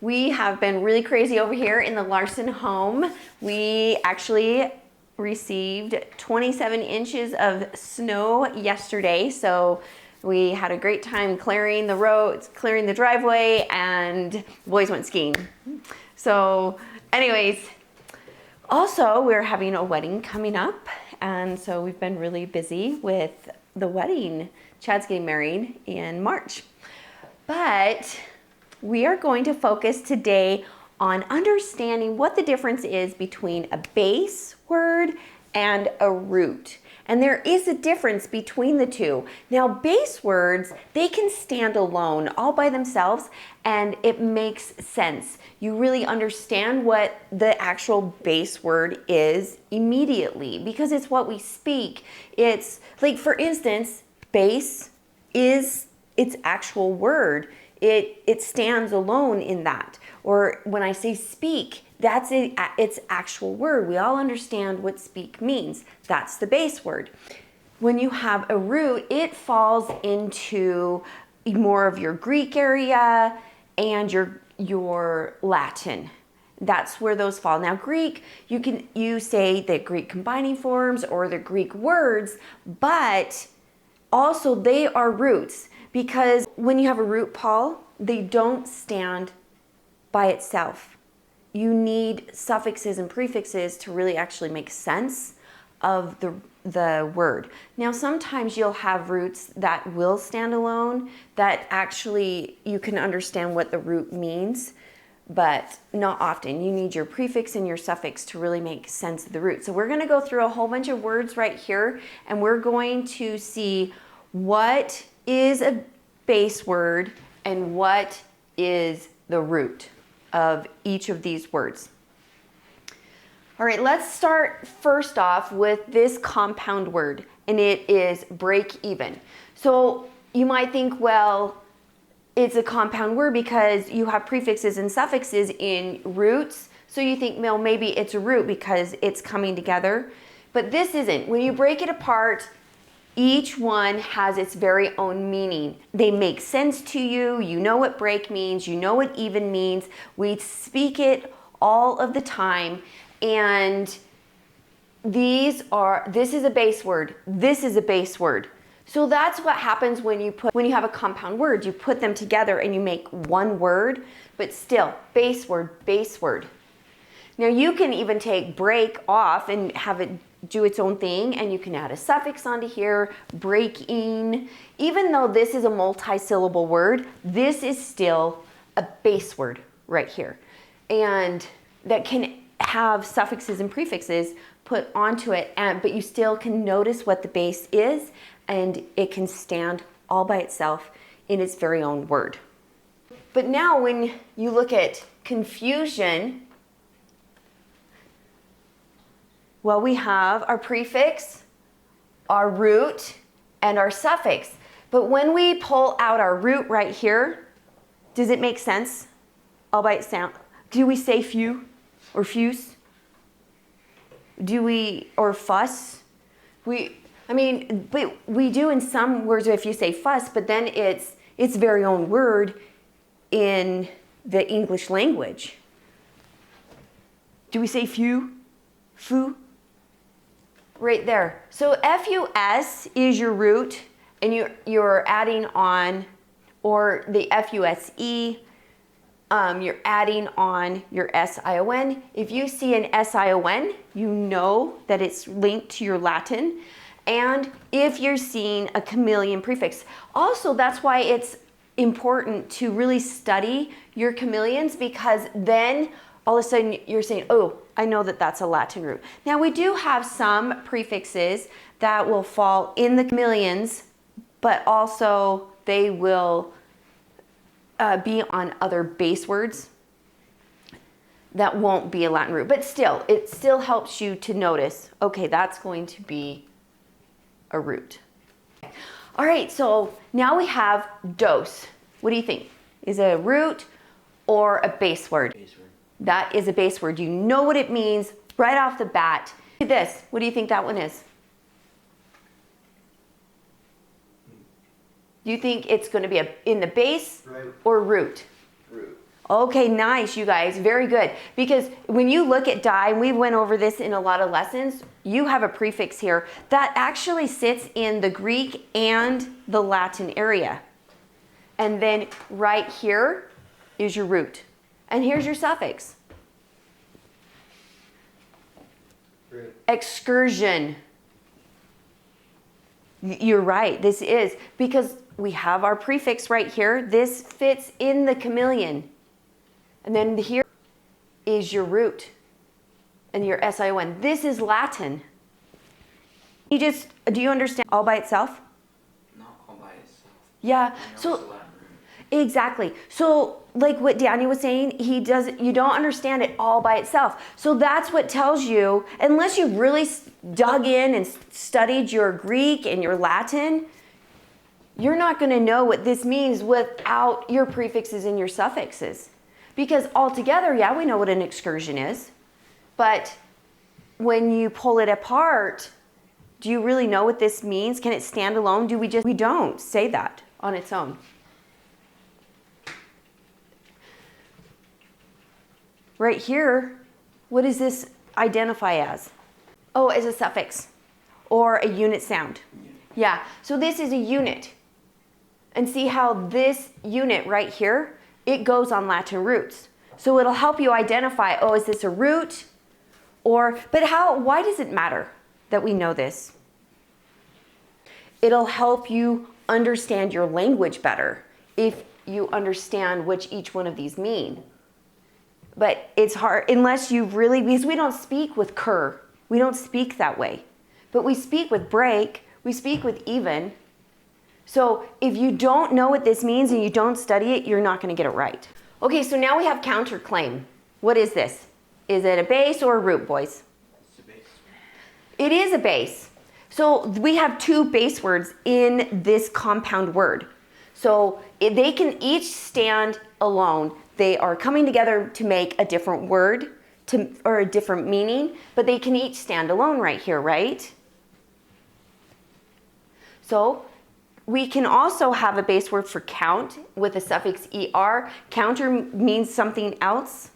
We have been really crazy over here in the Larson home. We actually received 27 inches of snow yesterday, so we had a great time clearing the roads, clearing the driveway, and the boys went skiing. So anyways, also we're having a wedding coming up, and so we've been really busy with the wedding. Chad's getting married in March. But we are going to focus today on understanding what the difference is between a base word and a root. And there is a difference between the two. Now, base words, they can stand alone all by themselves, and it makes sense. You really understand what the actual base word is immediately because it's what we speak. It's like, for instance, base is its actual word. It stands alone in that. Or when I say speak, that's its actual word. We all understand what speak means. That's the base word. When you have a root, it falls into more of your Greek area and your Latin. That's where those fall. Now, Greek, you say the Greek combining forms or the Greek words, but also they are roots. Because when you have a root, Paul, they don't stand by itself. You need suffixes and prefixes to really actually make sense of the word. Now, sometimes you'll have roots that will stand alone, that actually you can understand what the root means, but not often. You need your prefix and your suffix to really make sense of the root. So we're going to go through a whole bunch of words right here, and we're going to see what is a base word and what is the root of each of these words. All right, let's start first off with this compound word, and it is break even. So you might think, well, it's a compound word because you have prefixes and suffixes in roots. So you think, well, maybe it's a root because it's coming together. But this isn't. When you break it apart, each one has its very own meaning. They make sense to you. You know what break means. You know what even means. We speak it all of the time. And this is a base word. This is a base word. So that's what happens when you have a compound word. You put them together and you make one word, but still base word, base word. Now you can even take break off and have it do its own thing, and you can add a suffix onto here, breaking. Even though this is a multi-syllable word, this is still a base word right here. And that can have suffixes and prefixes put onto it, but you still can notice what the base is, and it can stand all by itself in its very own word. But now when you look at confusion, well, we have our prefix, our root, and our suffix. But when we pull out our root right here, does it make sense all by itself? Do we say few or fuse? Or fuss? But we do in some words if you say fuss, but then it's its very own word in the English language. Do we say few? Foo? Right there. So FUS is your root, and you're adding on, or the FUSE, you're adding on your SION. If you see an SION, you know that it's linked to your Latin. And if you're seeing a chameleon prefix, also that's why it's important to really study your chameleons, because then all of a sudden you're saying, oh, I know that that's a Latin root. Now we do have some prefixes that will fall in the chameleons, but also they will be on other base words that won't be a Latin root. But still, it still helps you to notice, okay, that's going to be a root. All right, so now we have dose. What do you think? Is it a root or a base word? Base word. That is a base word. You know what it means right off the bat. This, what do you think that one is? Do you think it's going to be in the base Right. or root? Root. Okay, nice, you guys. Very good. Because when you look at die, and we went over this in a lot of lessons, you have a prefix here that actually sits in the Greek and the Latin area. And then right here is your root. And here's your suffix. Root. Excursion. You're right, this is. Because we have our prefix right here. This fits in the chameleon. And then here is your root and your SION. This is Latin. Do you understand all by itself? Not all by itself. Yeah, so exactly. So like what Danny was saying, you don't understand it all by itself. So that's what tells you, unless you really dug in and studied your Greek and your Latin, you're not going to know what this means without your prefixes and your suffixes. Because altogether, yeah, we know what an excursion is. But when you pull it apart, do you really know what this means? Can it stand alone? We don't say that on its own. Right here, what does this identify as? Oh, as a suffix or a unit sound. Yeah, so this is a unit. And see how this unit right here, it goes on Latin roots. So it'll help you identify, oh, is this a root? Why does it matter that we know this? It'll help you understand your language better if you understand which each one of these mean. But it's hard, because we don't speak with cur. We don't speak that way. But we speak with break, we speak with even. So if you don't know what this means and you don't study it, you're not going to get it right. Okay, so now we have counterclaim. What is this? Is it a base or a root, boys? It's a base. It is a base. So we have two base words in this compound word. So they can each stand alone. They are coming together to make a different word or a different meaning, but they can each stand alone right here, right? So we can also have a base word for count with a suffix er. Counter means something else.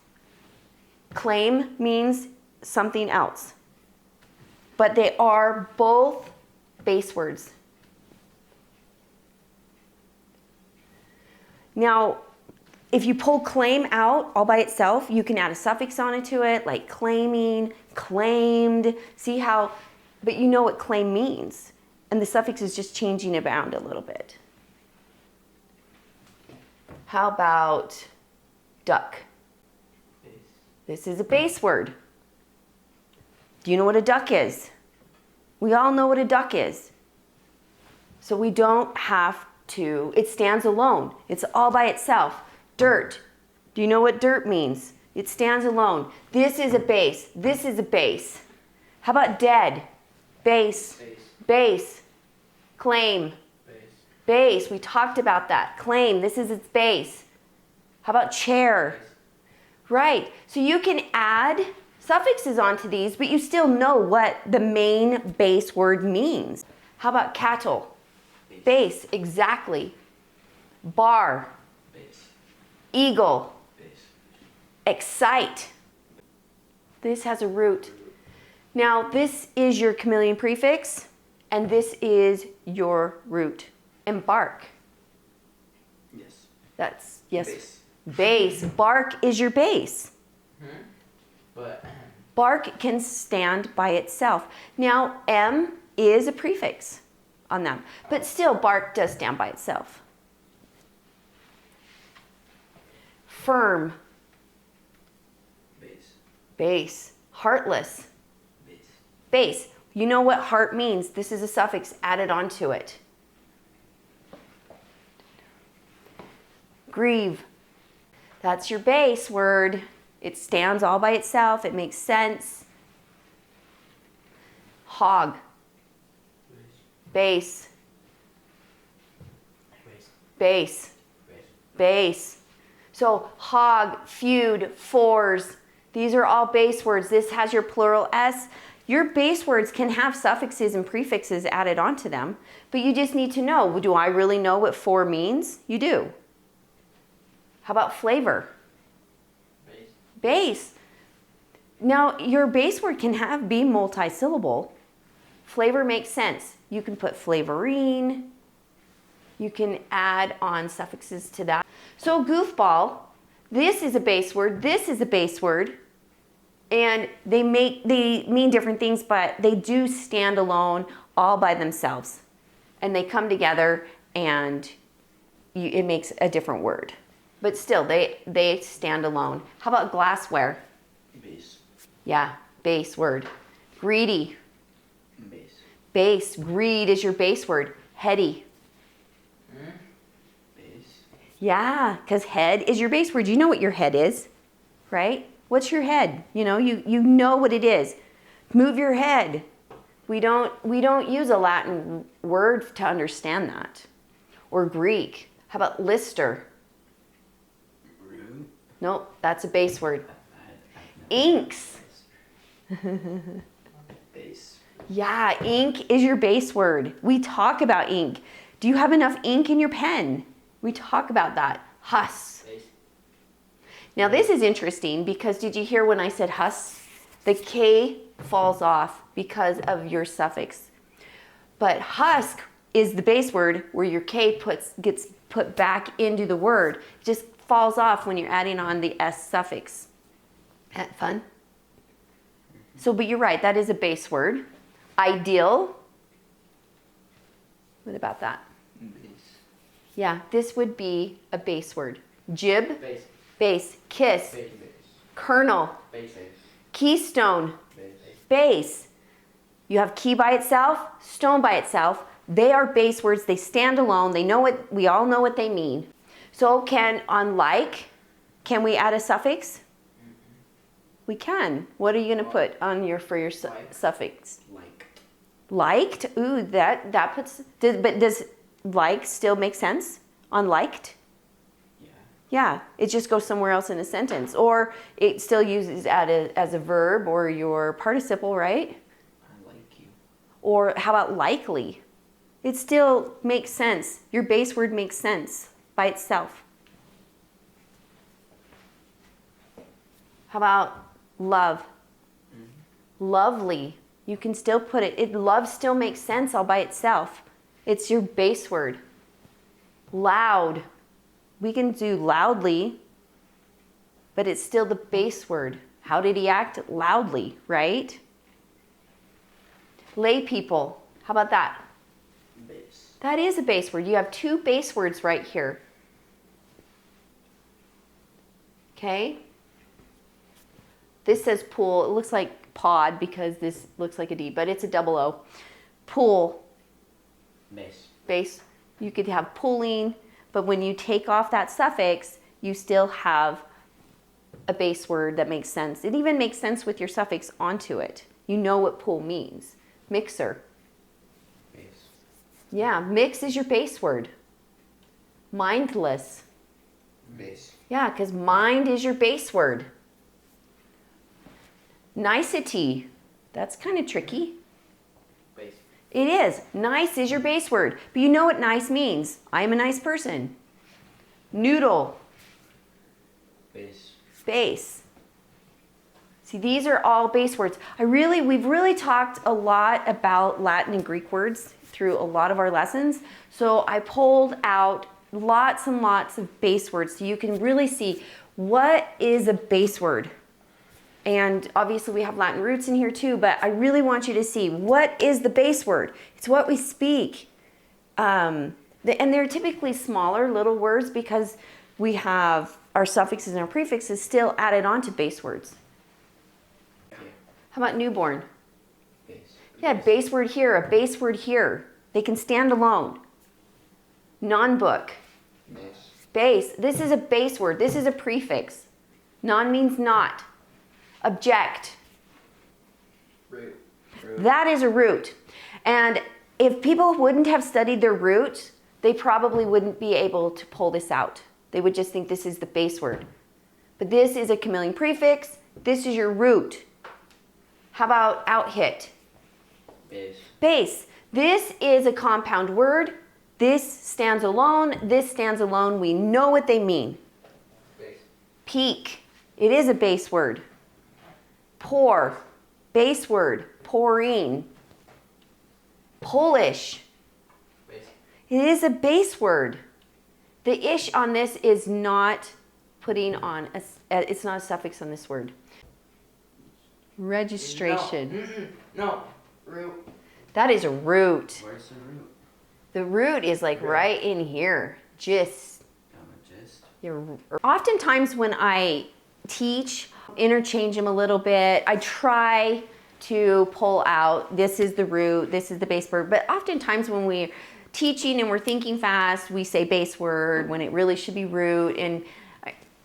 Claim means something else. But they are both base words. Now, if you pull claim out all by itself, you can add a suffix onto it, like claiming, claimed. See how, but you know what claim means. And the suffix is just changing around a little bit. How about duck? Base. This is a base word. Do you know what a duck is? We all know what a duck is. So we don't have to, it stands alone. It's all by itself. Dirt. Do you know what dirt means? It stands alone. This is a base. This is a base. How about dead? Base. Base. Base. Claim. Base. Base. We talked about that. Claim. This is its base. How about chair? Base. Right. So you can add suffixes onto these, but you still know what the main base word means. How about cattle? Base. Base. Exactly. Bar. Base. Eagle. Base. Excite. This has a root. Now, this is your chameleon prefix, and this is your root. Embark. Yes. That's, yes. Base. Base. Bark is your base. But Bark can stand by itself. Now, M is a prefix on them, but still, bark does stand by itself. Firm. base. Base. Heartless. Base. Base. You know what heart means. This is a suffix added onto it. Grieve. That's your base word. It stands all by itself. It makes sense. Hog. Base. Base. Base. Base. Base. Base. So hog, feud, fours. These are all base words. This has your plural S. Your base words can have suffixes and prefixes added onto them, but you just need to know, do I really know what for means? You do. How about flavor? Base. Now, your base word can be multi-syllable. Flavor makes sense. You can put flavorine. You can add on suffixes to that. So goofball, this is a base word, this is a base word, and they mean different things, but they do stand alone all by themselves. And they come together and it makes a different word. But still, they stand alone. How about glassware? Base. Yeah, base word. Greedy. Base. Base. Greed is your base word. Heady. Base. Yeah, because head is your base word. You know what your head is, right? What's your head? You know what it is. Move your head. We don't use a Latin word to understand that. Or Greek. How about lister? Root. Nope, that's a base word. Inks. Base. Yeah, ink is your base word. We talk about ink. Do you have enough ink in your pen? We talk about that. Hus. Base. Now this is interesting because did you hear when I said hus? The K falls off because of your suffix. But husk is the base word where your K gets put back into the word. It just falls off when you're adding on the S suffix. Isn't that fun? So, but you're right, that is a base word. Ideal. What about that? Base. Yeah, this would be a base word. Jib, Base. base. Kiss, Base. kernel, Base. keystone, Base. base. You have key by itself, stone by itself. They are base words. They stand alone. We all know what they mean. So can we add a suffix? We can. What are you going to put on for your Like. suffix? Liked. Liked. Ooh, that puts. But does like still make sense on liked? Yeah. Yeah, it just goes somewhere else in a sentence, or it still uses as a verb or your participle, right? I like you. Or how about likely? It still makes sense. Your base word makes sense by itself. How about love? Lovely. You can still put it. Love still makes sense all by itself. It's your base word. Loud. We can do loudly, but it's still the base word. How did he act? Loudly, right? Lay people. How about that? Base. That is a base word. You have two base words right here. Okay? This says pool. It looks like pod because this looks like a D, but it's a double O. Pool. Base. Base. You could have pooling, but when you take off that suffix, you still have a base word that makes sense. It even makes sense with your suffix onto it. You know what pool means. Mixer. Base. Yeah, mix is your base word. Mindless. Base. Yeah, because mind is your base word. Nicety. That's kind of tricky. Base. It is. Nice is your base word. But you know what nice means. I am a nice person. Noodle. Base. Base. See, these are all base words. We've really talked a lot about Latin and Greek words through a lot of our lessons. So I pulled out lots and lots of base words so you can really see what is a base word. And obviously we have Latin roots in here too, but I really want you to see what is the base word. It's what we speak. And they're typically smaller little words because we have our suffixes and our prefixes still added onto base words. Yeah. How about newborn? Base. Yeah, base word here, a base word here. They can stand alone. Non-book. Base. Base. This is a base word. This is a prefix. Non means not. Object. Root. Root. That is a root. And if people wouldn't have studied their root, they probably wouldn't be able to pull this out. They would just think this is the base word. But this is a chameleon prefix. This is your root. How about out hit? Base. Base. This is a compound word. This stands alone. This stands alone. We know what they mean. Base. Peak. It is a base word. Pour, base word. Pouring. Polish. Base. It is a base word. The ish on this is not putting on it's not a suffix on this word. Registration. No. Root. That is a root. Where's the root? The root is like Root. right in here. Gist. Just. Oftentimes when I teach, interchange them a little bit. I try to pull out, this is the root, this is the base word. But oftentimes when we're teaching and we're thinking fast, we say base word when it really should be root, and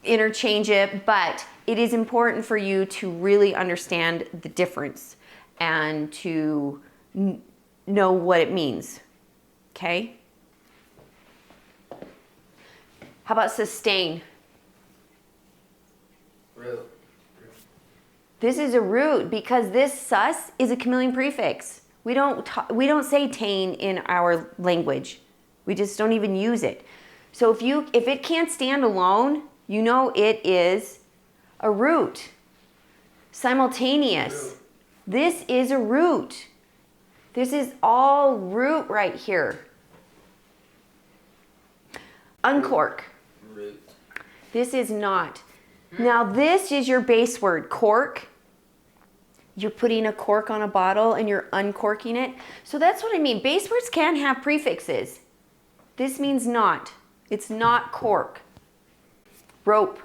interchange it. But it is important for you to really understand the difference and to know what it means. Okay? How about sustain? Root. This is a root because this sus is a chameleon prefix. We don't say tain in our language. We just don't even use it. So if it can't stand alone, you know it is a root. Simultaneous. Root. This is a root. This is all root right here. Uncork. Root. This is not. Now this is your base word, cork. You're putting a cork on a bottle and you're uncorking it. So that's what I mean. Base words can have prefixes. This means not. It's not cork. Rope.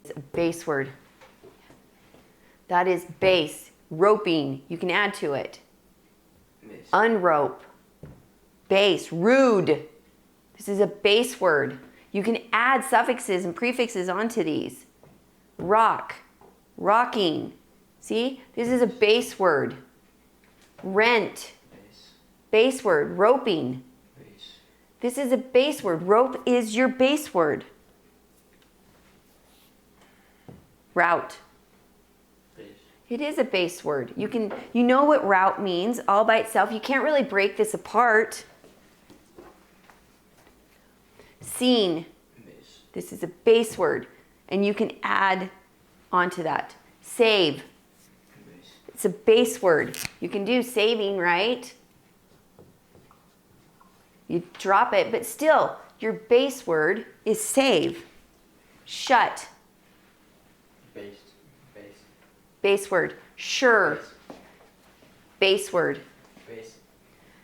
It's a base word. That is base. Roping. You can add to it. Base. Unrope. Base. Rude. This is a base word. You can add suffixes and prefixes onto these. Rock. Rocking. See? This is a base word. Rent. Base. Base word. Roping. Base. This is a base word. Rope is your base word. Route. Base. It is a base word. You know what route means all by itself. You can't really break this apart. Scene. Base. This is a base word, and you can add onto that. Save. Base. It's a base word. You can do saving, right? You drop it, but still, your base word is save. Shut. Base. Base. Base word. Sure. Base. Base word. Base.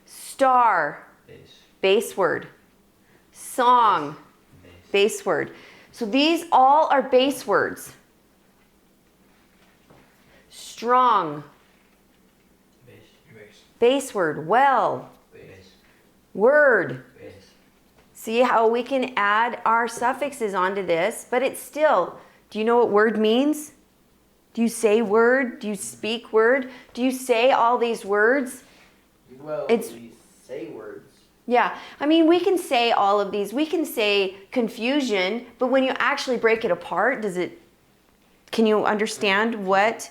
Star. Base. Base word. Song. Base. Base word. So these all are base words. Strong. Base. Base. Base word. Well. Base. Word. Base. See how we can add our suffixes onto this, but it's still, do you know what word means? Do you say word? Do you speak word? Do you say all these words? Well, It's- we say words. Yeah, I mean, we can say all of these. We can say confusion, but when you actually break it apart, can you understand what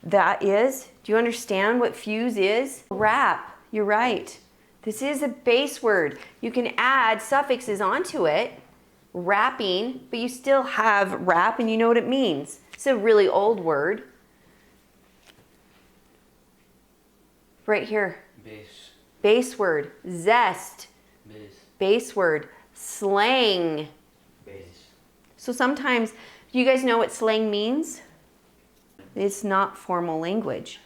that is? Do you understand what fuse is? Wrap, you're right. This is a base word. You can add suffixes onto it, wrapping, but you still have wrap and you know what it means. It's a really old word. Right here, Base. base word, zest. Base. Base word, slang. Base. So sometimes, do you guys know what slang means? It's not formal language.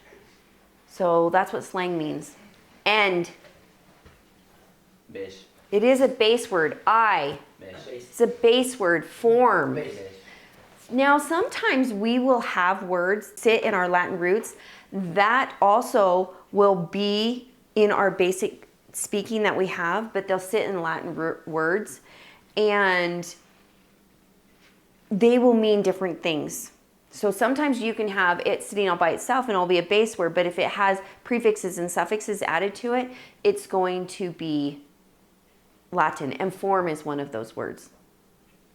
So that's what slang means. End. Base. It is a base word. I. Base. It's a base word. Form. Base. Now, sometimes we will have words sit in our Latin roots that also will be in our basic speaking that we have, but they'll sit in Latin words and they will mean different things. So sometimes you can have it sitting all by itself and it'll be a base word, but if it has prefixes and suffixes added to it, it's going to be Latin, and form is one of those words.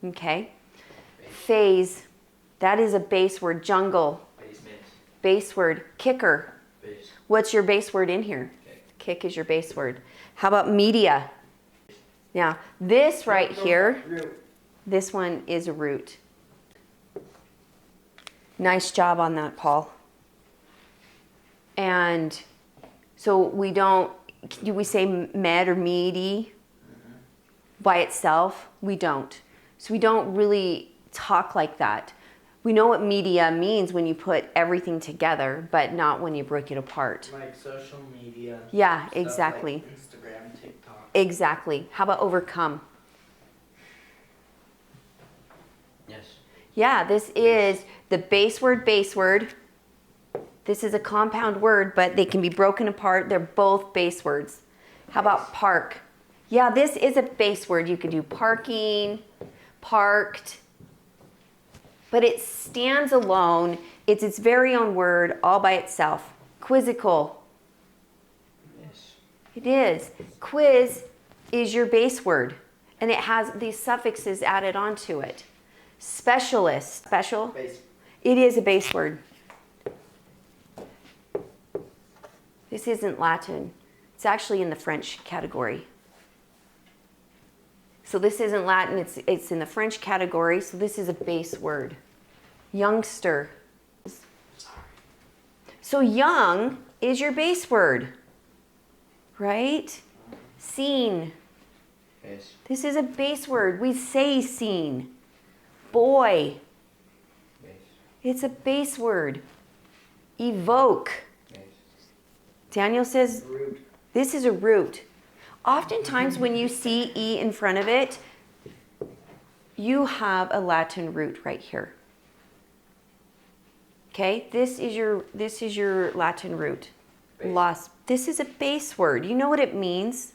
Okay? Phase, that is a base word. Jungle, Base. base word. Kicker, Base. what's your base word in here? Kick is your base word. How about media? Now, this right here, Root. This one is a root. Nice job on that, Paul. And so we don't, do we say med or meaty by itself? We don't. So we don't really talk like that. We know what media means when you put everything together, but not when you break it apart. Like social media. Yeah, stuff exactly. Like Instagram, TikTok. Exactly. How about overcome? Yes. Yeah, this is the base word, base word. This is a compound word, but they can be broken apart. They're both base words. How about park? Yeah, this is a base word. You could do parking, parked, but it stands alone. It's its very own word all by itself. Quizzical. Yes. It is. Quiz is your base word, and it has these suffixes added onto it. Specialist. Special. Base. It is a base word. This isn't Latin. It's actually in the French category. So this isn't Latin, it's in the French category, so this is a base word. Youngster. Sorry. So young is your base word, right? Seen. Base. This is a base word. We say seen. Boy. Base. It's a base word. Evoke. Base. Daniel says Root. this is a root. Oftentimes when you see E in front of it, you have a Latin root right here. Okay, this is your Latin root. Base. Lost. This is a base word. You know what it means?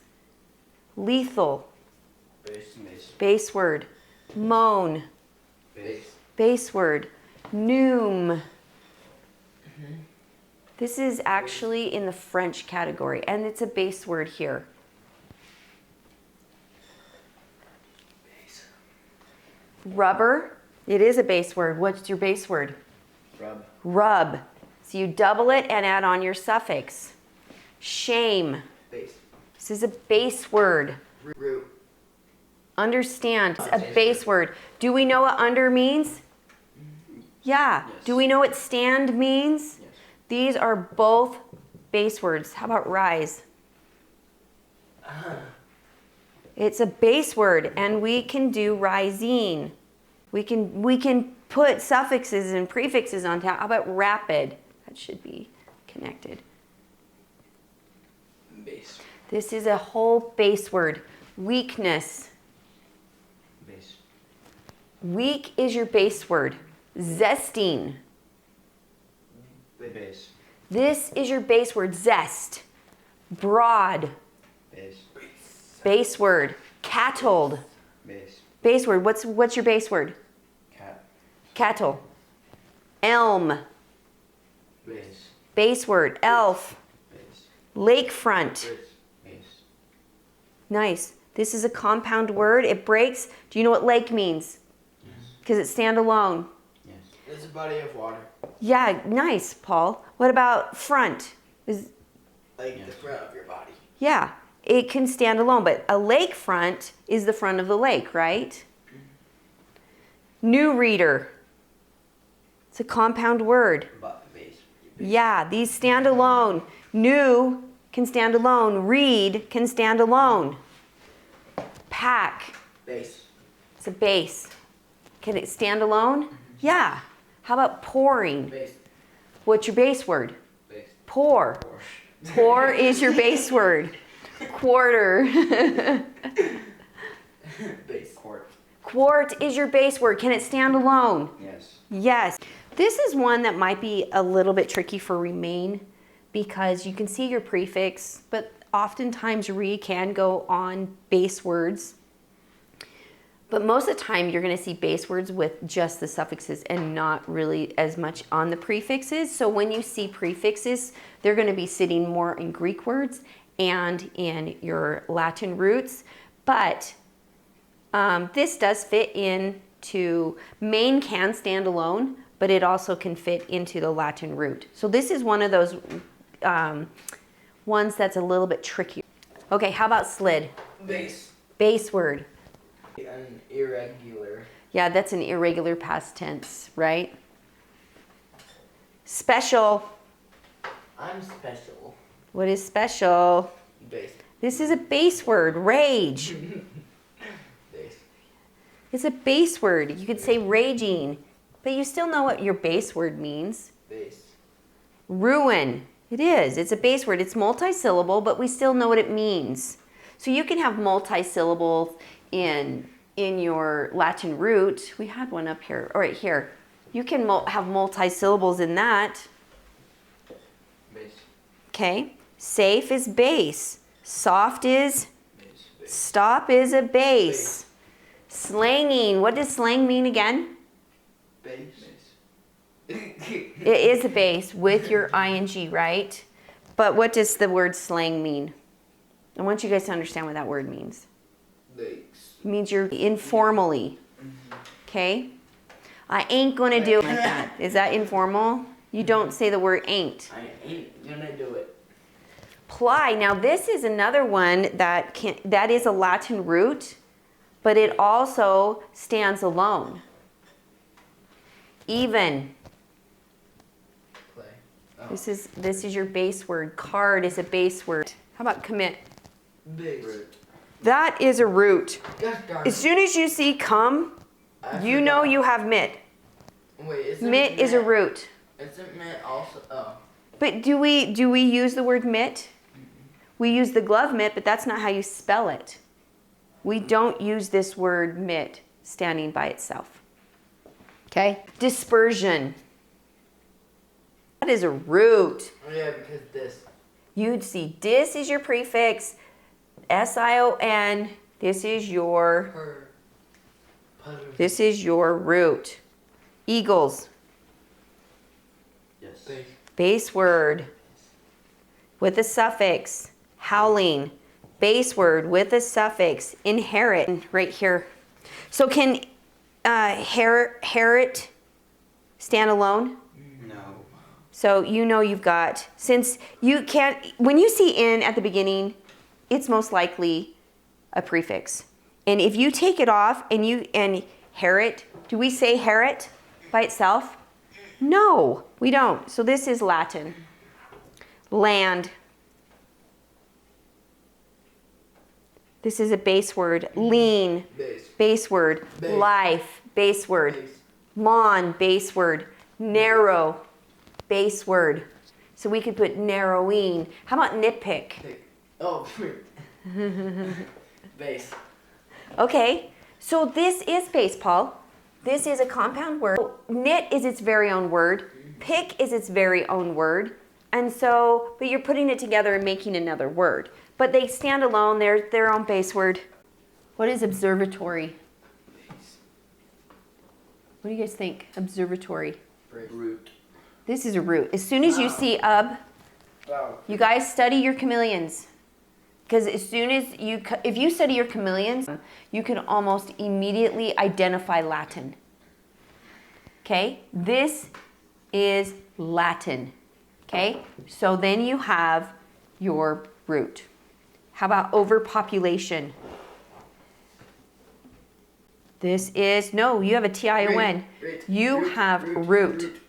Lethal. Base. Base. Base word. Moan. Base. Base word. Noom. This is actually in the French category, and it's a base word here. Base. Rubber. It is a base word. What's your base word? Rub. Rub. So you double it and add on your suffix. Shame. Base. This is a base word. Root. Understand. It's a base word. Do we know what under means? Yeah. Yes. Do we know what stand means? Yes. These are both base words. How about rise? It's a base word, and we can do rising. We can put suffixes and prefixes on top. How about rapid? That should be connected. Base. This is a whole base word. Weakness. Base. Weak is your base word. Zesting. Base. This is your base word. Zest. Broad. Base. Base word. Cattled. Base. Base word. What's your base word? Cat. Cattle. Elm. Base. Base word. Elf. Base. Lakefront. Base. Nice. This is a compound word. It breaks. Do you know what lake means? Yes. Because it's standalone. Yes. It's a body of water. Yeah, nice, Paul. What about front? Like the front of your body. Yeah, it can stand alone, but a lakefront is the front of the lake, right? New reader. It's a compound word. But base. Yeah, these stand alone. New can stand alone. Read can stand alone. Pack. Base. It's a base. Can it stand alone? Yeah. How about pouring? Base. What's your base word? Base. Pour. Pour is your base word. Quarter. Base. Court. Quart is your base word. Can it stand alone? Yes. Yes. This is one that might be a little bit tricky for remain because you can see your prefix, but oftentimes re can go on base words. But most of the time you're going to see base words with just the suffixes and not really as much on the prefixes. So when you see prefixes, they're going to be sitting more in Greek words and in your Latin roots. But this does fit into, main can stand alone, but it also can fit into the Latin root. So this is one of those ones that's a little bit trickier. Okay, how about slid? Base. Base word. An irregular. Yeah, that's an irregular past tense, right? Special. I'm special. What is special? Base. This is a base word, rage. Base. It's a base word. You could say raging, but you still know what your base word means. Base. Ruin. It is. It's a base word. It's multisyllable, but we still know what it means. So you can have multisyllables in your Latin root. We had one up here, or right here. You can have multisyllables in that. Base. Okay. Safe is base. Soft is Base. Base. stop is a base. Slanging. What does slang mean again? Base. It is a base with your ing, right? But what does the word slang mean? I want you guys to understand what that word means. Base. It means you're informally. Okay? I ain't gonna do it like that. Is that informal? You don't say the word ain't. I ain't gonna do it. Ply. Now this is another one that is a Latin root, but it also stands alone. Even. Play. Oh. This is your base word. Card is a base word. How about commit? Base. Root. That is a root. Gosh darn As soon as you see come, I you know forgot. you have mit. Wait, isn't Mit is a mint- root. Isn't mint also? Oh. But do we use the word mitt? We use the glove mitt, but that's not how you spell it. We don't use this word mitt standing by itself. Okay? Dispersion. That is a root. Oh, yeah, because this. You'd see dis is your prefix, S-I-O-N. This is your Her. Putter. This is your root. Eagles. Yes. Base. Base word with a suffix. Howling. Base word with a suffix. Inherit. Right here. So can herit stand alone? No. So you know you've got, since you can't, when you see in at the beginning, it's most likely a prefix. And if you take it off and herit, do we say herit by itself? No, we don't. So this is Latin. Land. This is a base word. Lean, Base. base word. Base. Life, base word. Base. Mon, base word. Narrow, base word. So we could put narrowing. How about nitpick? Oh. Base. Okay, so this is base, Paul. This is a compound word. Knit is its very own word. Pick is its very own word. And so, but you're putting it together and making another word. But they stand alone, they're their own base word. What is observatory? Base. What do you guys think? Observatory. Root. This is a root. As soon as you Wow. see Wow. you guys study your chameleons. Because as soon as if you study your chameleons, you can almost immediately identify Latin. Okay? This is Latin. Okay? So then you have your root. How about overpopulation? This is, no, you have a T-I-O-N. You have root.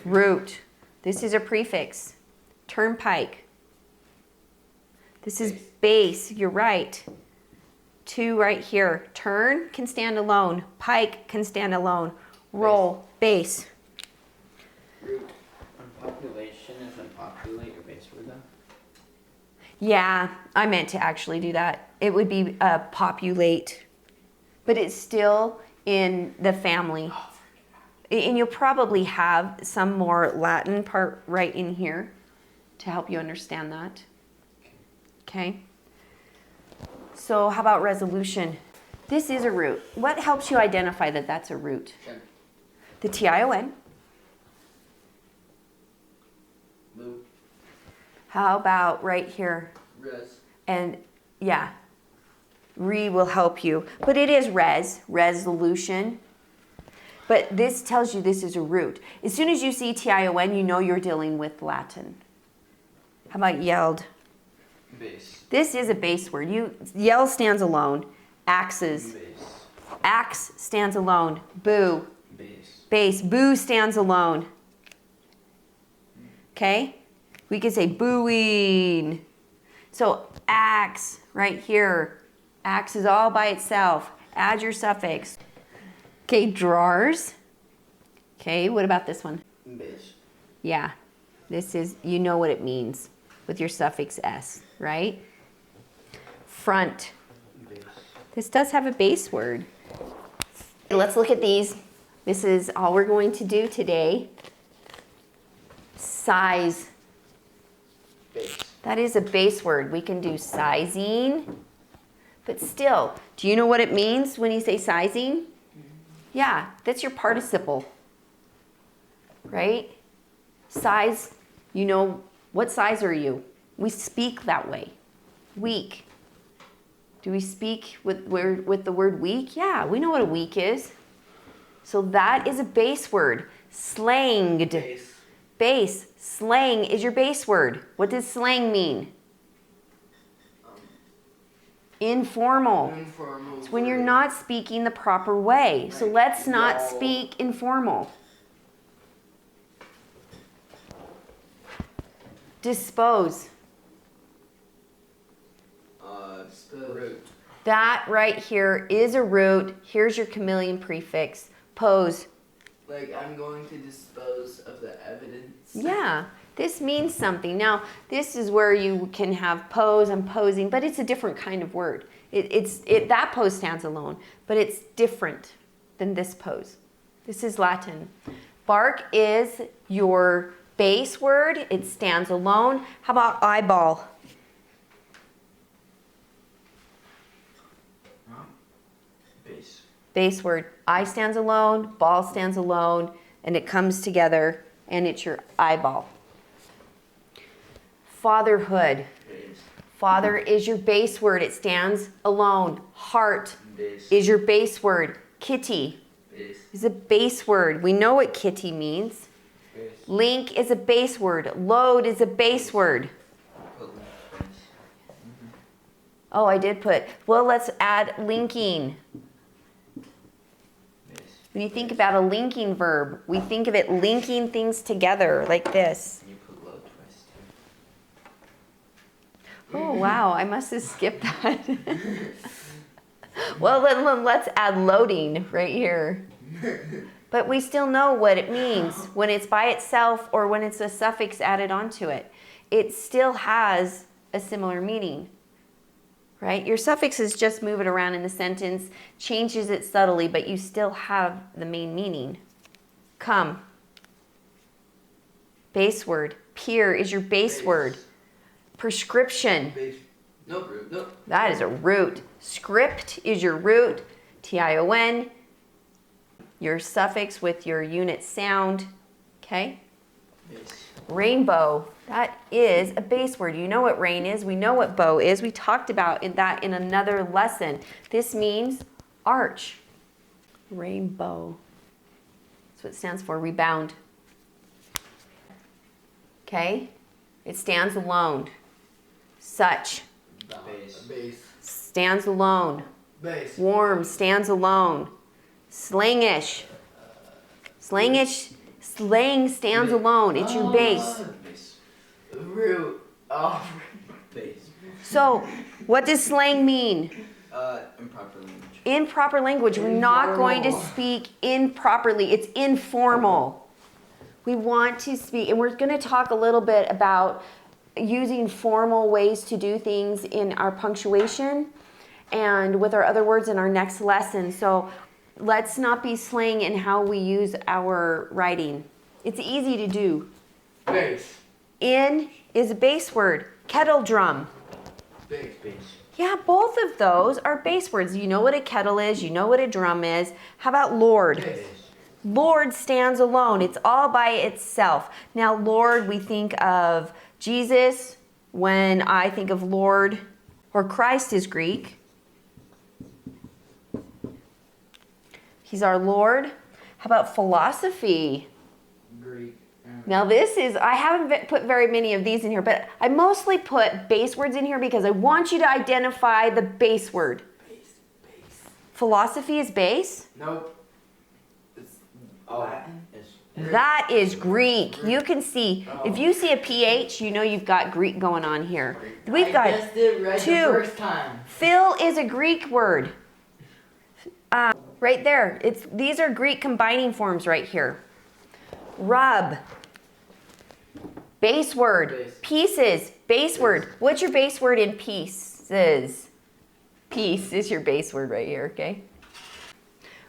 Root. This is a prefix. Turnpike. This is base. You're right. Two right here. Turn can stand alone. Pike can stand alone. Roll. Base. Root. Population isn't populate your base word though? Yeah, I meant to actually do that. It would be populate. But it's still in the family. And you'll probably have some more Latin part right in here to help you understand that. Okay? So how about resolution? This is a root. What helps you identify that that's a root? The T-I-O-N. Move. How about right here? Res. And yeah, re will help you. But it is resolution. But this tells you this is a root. As soon as you see T-I-O-N, you know you're dealing with Latin. How about yelled? Base. This is a base word. Yell stands alone. Axes. Base. Axe stands alone. Boo. Base. Base. Boo stands alone. Okay? We could say booing. So axe right here. Axe is all by itself. Add your suffix. Okay, drawers. Okay, what about this one? Base. Yeah, this is, you know what it means with your suffix s, right? Front. Base. This does have a base word. Let's look at these. This is all we're going to do today. Size. Base. That is a base word. We can do sizing, but still, do you know what it means when you say sizing? Yeah, that's your participle, right? Size, you know, what size are you? We speak that way. Week. Do we speak with the word week? Yeah, we know what a week is. So that is a base word. Slanged. Base. Base. Slang is your base word. What does slang mean? Informal. Informal. It's when you're not speaking the proper way. So let's not speak informal. Dispose. Root. That right here is a root. Here's your chameleon prefix. Pose. Like, I'm going to dispose of the evidence. Yeah, this means something. Now, this is where you can have pose and posing, but it's a different kind of word. That pose stands alone, but it's different than this pose. This is Latin. Bark is your base word. It stands alone. How about eyeball? Base. Base word. Eye stands alone, ball stands alone, and it comes together, and it's your eyeball. Fatherhood. Base. Father is your base word. It stands alone. Heart Base. is your base word. Kitty Base. is a base word. We know what kitty means. Base. Link is a base word. Load is a base word. Put base. Oh, I did put. Well, let's add linking. Base. When you think about a linking verb, we think of it linking things together like this. You put load twice too. Oh, wow, I must have skipped that. Well, then let's add loading right here. But we still know what it means when it's by itself or when it's a suffix added onto it. It still has a similar meaning, right? Your suffixes just move it around in the sentence, changes it subtly, but you still have the main meaning. Come. Base word. Peer is your base word. Prescription. Base. Nope. Root. Nope. That is a root. Script is your root. T-I-O-N. Your suffix with your unit sound. Okay? Base. Rainbow. That is a base word. You know what rain is. We know what bow is. We talked about that in another lesson. This means arch. Rainbow. That's what it stands for. Rebound. Okay? It stands alone. Such. Base. Base. Stands alone. Base. Warm stands alone. Slangish. Slangish. Slang stands alone. It's your base. Base. Root. Oh. Base. So, what does slang mean? Improper language. Improper language. We're not going to speak improperly. It's informal. We want to speak, and we're going to talk a little bit about using formal ways to do things in our punctuation and with our other words in our next lesson. So let's not be slang in how we use our writing. It's easy to do. Base. In is a base word. Kettle drum. Base. Base. Yeah, both of those are base words. You know what a kettle is. You know what a drum is. How about Lord? Base. Lord stands alone. It's all by itself. Now, Lord, we think of Jesus. When I think of Lord, or Christ is Greek. He's our Lord. How about philosophy? Greek. Now this is, I haven't put very many of these in here, but I mostly put base words in here because I want you to identify the base word. Base. Base. Philosophy is base? Nope. It's Oh, Latin. it's That is Greek. You can see, if you see a PH, you know you've got Greek going on here. We've I got guessed it right two. the first time. Fill is a Greek word. Right there. These are Greek combining forms right here. Rub. Base word. Base. Pieces. Base word. What's your base word in pieces? Piece is your base word right here, okay?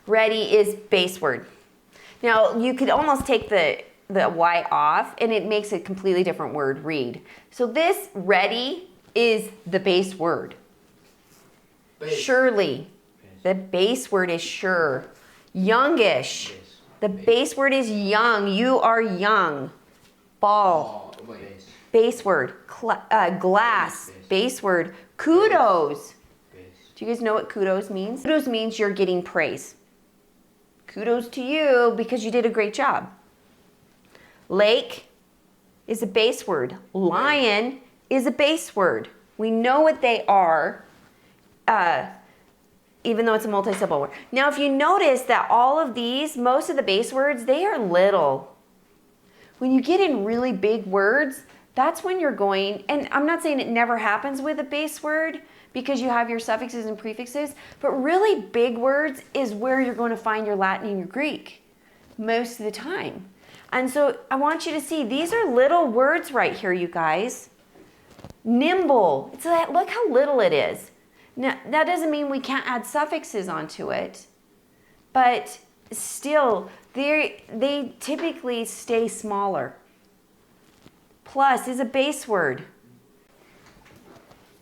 Ready is base word. Now, you could almost take the Y off and it makes a completely different word, read. So this ready is the base word. Base. Surely. The base word is sure. Youngish. base. The base word is young. You are young. Ball. Oh, wait. Base. Base word. Glass. Base. Base word. Kudos. Base. Do you guys know what kudos means? Kudos means you're getting praise. Kudos to you because you did a great job. Lake is a base word. Lion is a base word. We know what they are, even though it's a multi-syllable word. Now, if you notice that all of these, most of the base words, they are little. When you get in really big words, that's when you're going, and I'm not saying it never happens with a base word because you have your suffixes and prefixes, but really big words is where you're going to find your Latin and your Greek most of the time. And so I want you to see, these are little words right here, you guys. Nimble. It's like, look how little it is. Now, that doesn't mean we can't add suffixes onto it, but still, they typically stay smaller. Plus is a base word.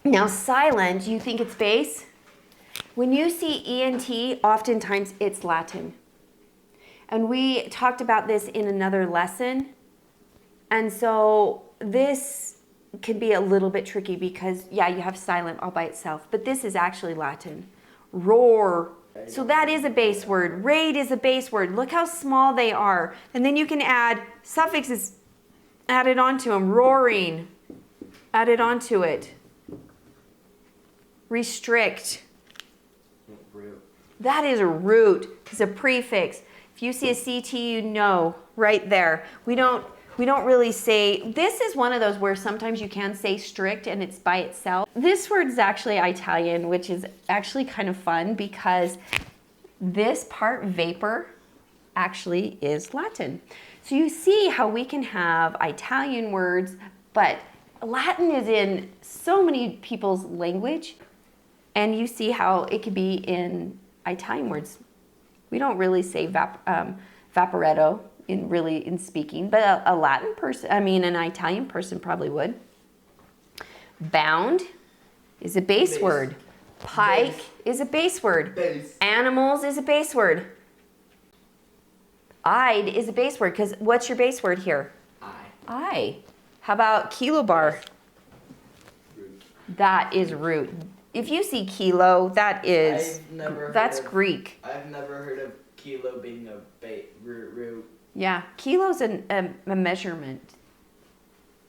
Now, silent, you think it's base? When you see ENT, oftentimes it's Latin. And we talked about this in another lesson. And so this can be a little bit tricky because, yeah, you have silent all by itself, but this is actually Latin. Roar. So that is a base word. Raid is a base word. Look how small they are. And then you can add suffixes added onto them. Roaring, added onto it. Restrict. Root. That is a root. It's a prefix. If you see a CT, you know right there. We don't really say, this is one of those where sometimes you can say strict and it's by itself. This word is actually Italian, which is actually kind of fun because this part, vapor, actually is Latin. So you see how we can have Italian words, but Latin is in so many people's language, and you see how it could be in Italian words. We don't really say vaporetto in speaking, but a Latin person, an Italian person probably would. Bound is a base word. Pike is a base word. Base. Animals is a base word. Eyed is a base word, because what's your base word here? Eye. How about kilobar? Root. That is root. If you see kilo, that's Greek. I've never heard of kilo being a root. Yeah, kilo's a measurement.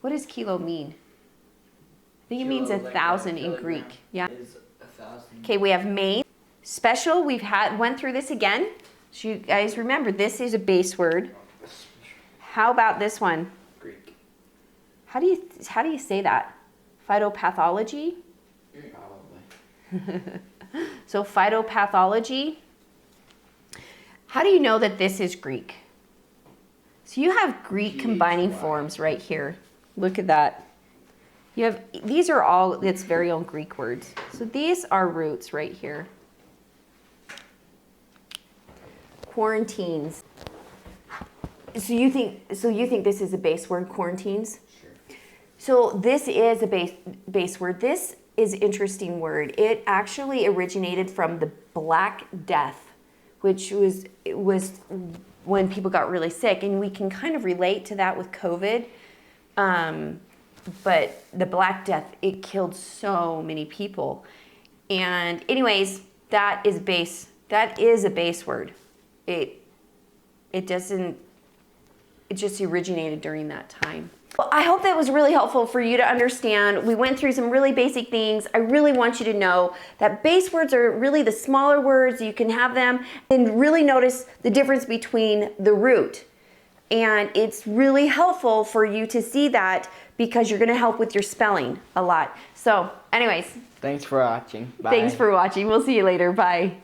What does kilo mean? I think it means Kilo, 1,000 like a in kilogram Greek. Yeah. Is 1,000. Okay, we have main. Special, went through this again. So you guys remember, this is a base word. How about this one? Greek. How do you say that? Phytopathology? Probably. So phytopathology. How do you know that this is Greek? So you have Greek combining forms right here. Look at that. These are all its very own Greek words. So these are roots right here. Quarantines. So you think this is a base word, quarantines? Sure. So this is a base word. This is an interesting word. It actually originated from the Black Death, which was when people got really sick, and we can kind of relate to that with COVID. But the Black Death, it killed so many people. And anyways, that is a base word. It just originated during that time. Well, I hope that was really helpful for you to understand. We went through some really basic things. I really want you to know that base words are really the smaller words. You can have them and really notice the difference between the root. And it's really helpful for you to see that because you're going to help with your spelling a lot. So anyways, Thanks for watching. Bye. thanks for watching. We'll see you later. Bye.